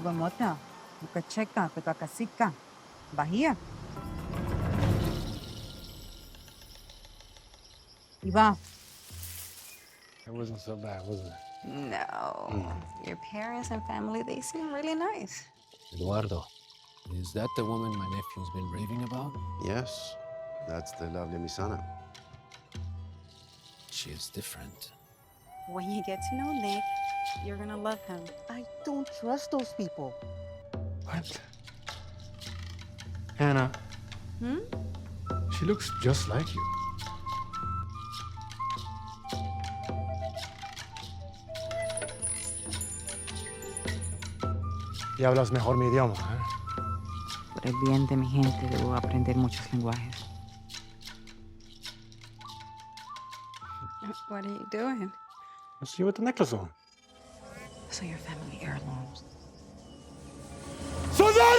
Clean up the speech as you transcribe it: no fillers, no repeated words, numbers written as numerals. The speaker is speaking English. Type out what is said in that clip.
Gomota, Ukacheca, Pekakasika, Bahia. Ivan. It wasn't so bad, was it? No. Your parents and family, they seem really nice. Eduardo, is that the woman my nephew's been raving about? Yes, that's the lovely Misana. She is different. When you get to know Nick, you're gonna love him. I don't trust those people. What? Anna. She looks just like you. Y hablas mejor mi idioma, ¿eh? Por el bien de mi gente, debo aprender muchos lenguajes. What are you doing? I see you with the necklace on. So your family heirlooms. Soldado!